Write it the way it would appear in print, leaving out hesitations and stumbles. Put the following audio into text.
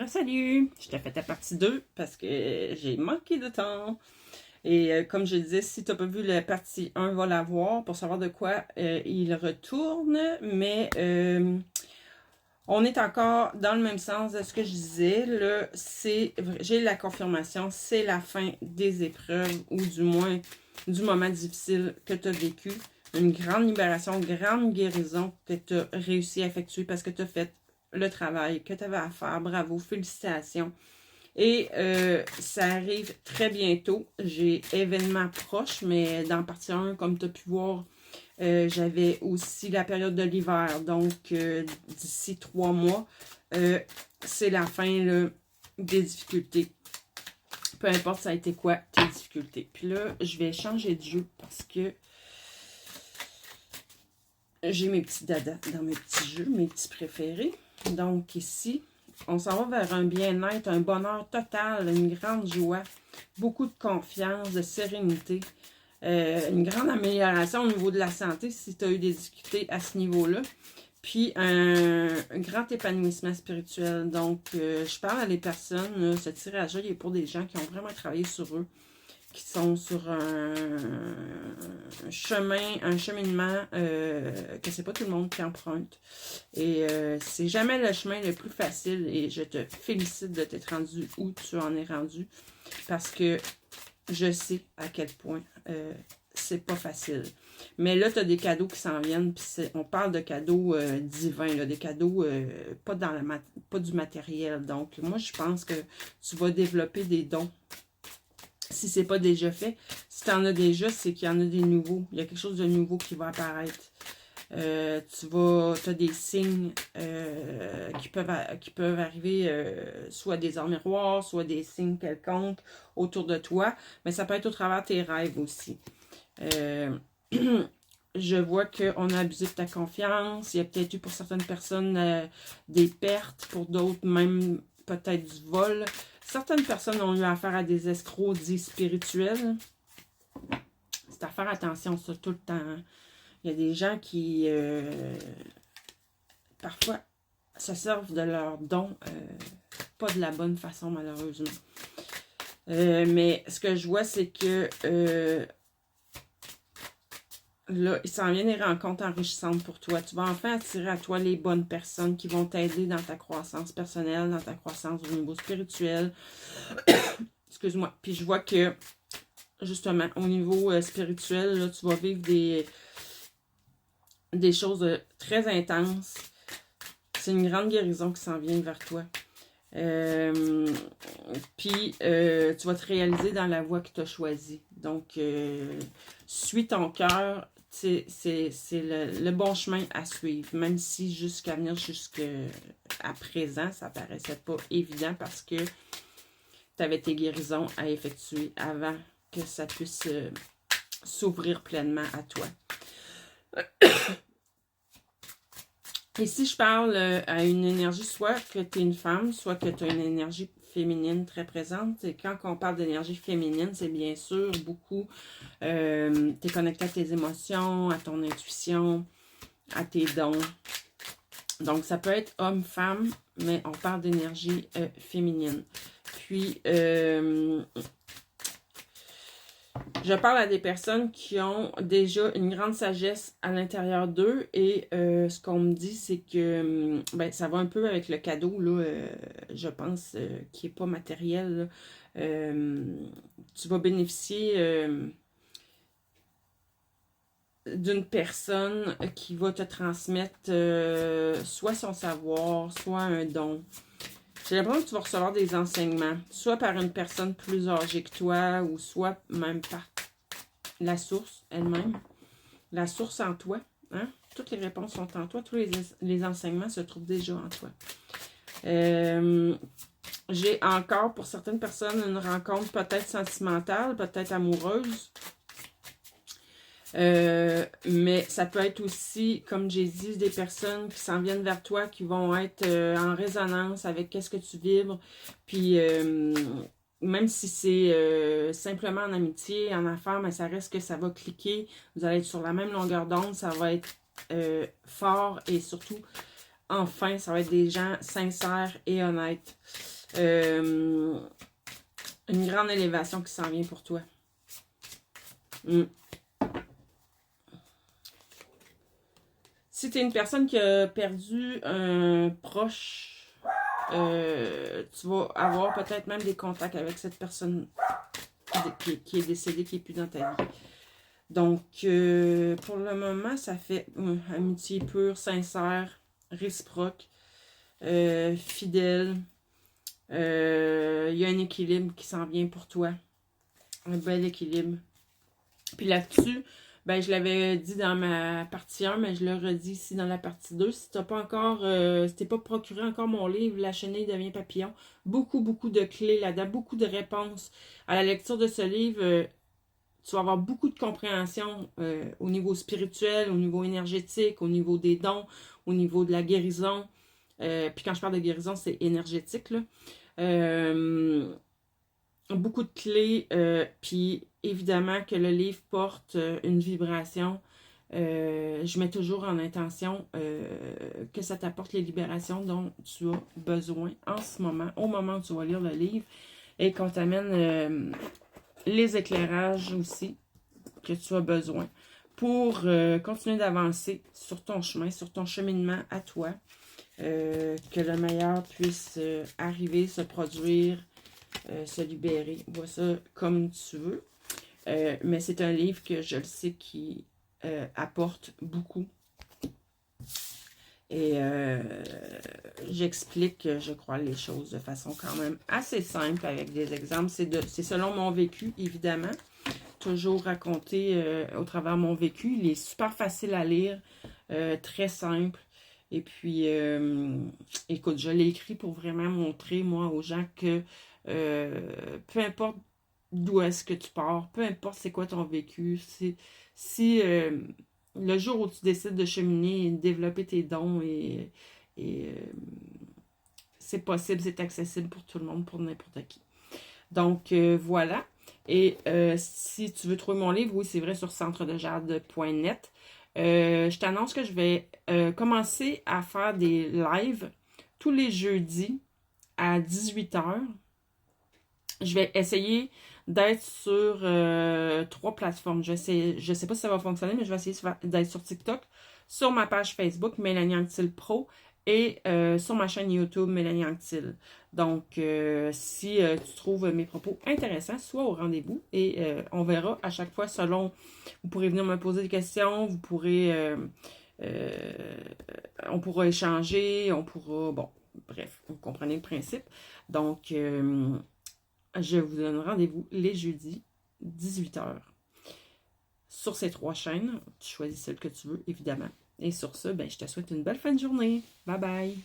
Salut! Je t'ai fait ta partie 2 parce que j'ai manqué de temps. Et comme je disais, si tu n'as pas vu la partie 1, va la voir pour savoir de quoi il retourne. Mais on est encore dans le même sens de ce que je disais. Là, j'ai la confirmation, c'est la fin des épreuves ou du moins du moment difficile que tu as vécu. Une grande libération, une grande guérison que tu as réussi à effectuer parce que tu as fait le travail que tu avais à faire. Bravo, félicitations. Et ça arrive très bientôt. J'ai événements proches, mais dans partie 1, comme tu as pu voir, j'avais aussi la période de l'hiver. Donc, d'ici 3 mois, c'est la fin là, des difficultés. Peu importe ça a été quoi tes difficultés. Puis là, je vais changer de jeu parce que j'ai mes petits dadas dans mes petits jeux, mes petits préférés. Donc ici, on s'en va vers un bien-être, un bonheur total, une grande joie, beaucoup de confiance, de sérénité, une grande amélioration au niveau de la santé si tu as eu des difficultés à ce niveau-là. Puis un grand épanouissement spirituel. Donc, je parle à des personnes, ce tirage-là, il est pour des gens qui ont vraiment travaillé sur eux, qui sont sur un cheminement que c'est pas tout le monde qui emprunte. Et c'est jamais le chemin le plus facile et je te félicite de t'être rendu où tu en es rendu parce que je sais à quel point c'est pas facile. Mais là, tu as des cadeaux qui s'en viennent, puis on parle de cadeaux divins, là, des cadeaux pas du matériel. Donc, moi, je pense que tu vas développer des dons si c'est pas déjà fait. Si tu en as déjà, c'est qu'il y en a des nouveaux. Il y a quelque chose de nouveau qui va apparaître. Tu as des signes qui peuvent arriver, soit des miroirs, soit des signes quelconques autour de toi, mais ça peut être au travers de tes rêves aussi. Je vois qu'on a abusé de ta confiance. Il y a peut-être eu pour certaines personnes des pertes, pour d'autres même peut-être du vol. Certaines personnes ont eu affaire à des escrocs dits spirituels. C'est à faire attention, ça, tout le temps. Hein. Il y a des gens qui, parfois, se servent de leurs dons, pas de la bonne façon, malheureusement. Mais ce que je vois, c'est que là, il s'en vient des rencontres enrichissantes pour toi. Tu vas enfin attirer à toi les bonnes personnes qui vont t'aider dans ta croissance personnelle, dans ta croissance au niveau spirituel. Excuse-moi. Puis je vois que, justement, au niveau spirituel, là, tu vas vivre des choses très intenses. C'est une grande guérison qui s'en vient vers toi. Puis, tu vas te réaliser dans la voie que tu as choisie. Donc, suis ton cœur. C'est le bon chemin à suivre. Même si jusqu'à venir jusqu'à présent, ça paraissait pas évident parce que tu avais tes guérisons à effectuer avant que ça puisse s'ouvrir pleinement à toi. Et si je parle à une énergie, soit que tu es une femme, soit que tu as une énergie féminine très présente, et quand on parle d'énergie féminine, c'est bien sûr beaucoup, tu es connecté à tes émotions, à ton intuition, à tes dons. Donc, ça peut être homme-femme, mais on parle d'énergie féminine. Puis, je parle à des personnes qui ont déjà une grande sagesse à l'intérieur d'eux et ce qu'on me dit, c'est que ben, ça va un peu avec le cadeau, là, je pense, qui n'est pas matériel. Tu vas bénéficier d'une personne qui va te transmettre soit son savoir, soit un don. J'ai l'impression que tu vas recevoir des enseignements, soit par une personne plus âgée que toi, ou soit même par la source elle-même. La source en toi. Hein? Toutes les réponses sont en toi. Tous les enseignements se trouvent déjà en toi. J'ai encore, pour certaines personnes, une rencontre peut-être sentimentale, peut-être amoureuse. Mais ça peut être aussi, comme j'ai dit, des personnes qui s'en viennent vers toi, qui vont être en résonance avec qu'est-ce que tu vibres. Puis, même si c'est simplement en amitié, en affaires, mais ça reste que ça va cliquer. Vous allez être sur la même longueur d'onde. Ça va être fort et surtout enfin, ça va être des gens sincères et honnêtes. Une grande élévation qui s'en vient pour toi. Si tu es une personne qui a perdu un proche, tu vas avoir peut-être même des contacts avec cette personne qui est décédée, qui n'est plus dans ta vie. Donc, pour le moment, ça fait amitié pure, sincère, réciproque, fidèle. Il y a un équilibre qui s'en vient pour toi. Un bel équilibre. Puis là-dessus, ben, je l'avais dit dans ma partie 1, mais je le redis ici dans la partie 2. Si tu n'as pas encore, si t'es pas procuré encore mon livre, La chenille devient papillon, beaucoup, beaucoup de clés là-dedans, beaucoup de réponses. À la lecture de ce livre, tu vas avoir beaucoup de compréhension au niveau spirituel, au niveau énergétique, au niveau des dons, au niveau de la guérison. Puis quand je parle de guérison, c'est énergétique, là. Beaucoup de clés, puis évidemment que le livre porte une vibration. Je mets toujours en intention que ça t'apporte les libérations dont tu as besoin en ce moment, au moment où tu vas lire le livre, et qu'on t'amène les éclairages aussi que tu as besoin pour continuer d'avancer sur ton chemin, sur ton cheminement à toi, que le meilleur puisse arriver, se produire, se libérer. Vois ça comme tu veux. Mais c'est un livre que je le sais qui apporte beaucoup. Et j'explique, je crois, les choses de façon quand même assez simple avec des exemples. C'est selon mon vécu, évidemment. Toujours raconté au travers de mon vécu. Il est super facile à lire, très simple. Et puis, écoute, je l'ai écrit pour vraiment montrer, moi, aux gens que peu importe d'où est-ce que tu pars, peu importe c'est quoi ton vécu, si le jour où tu décides de cheminer et de développer tes dons et c'est possible, c'est accessible pour tout le monde, pour n'importe qui. Donc, voilà. Et si tu veux trouver mon livre, oui, c'est vrai, sur centredejade.net. Je t'annonce que je vais commencer à faire des lives tous les jeudis à 18h. Je vais essayer d'être sur 3 plateformes. Je sais pas si ça va fonctionner, mais je vais essayer d'être sur TikTok, sur ma page Facebook, Mélanie Anctil Pro, et sur ma chaîne YouTube, Mélanie Anctil. Donc, si tu trouves mes propos intéressants, sois au rendez-vous et on verra à chaque fois selon... Vous pourrez venir me poser des questions, vous pourrez... on pourra échanger, on pourra... Bon, bref, vous comprenez le principe. Donc, je vous donne rendez-vous les jeudis, 18h. Sur ces 3 chaînes, tu choisis celle que tu veux, évidemment. Et sur ce, ben, je te souhaite une belle fin de journée. Bye bye!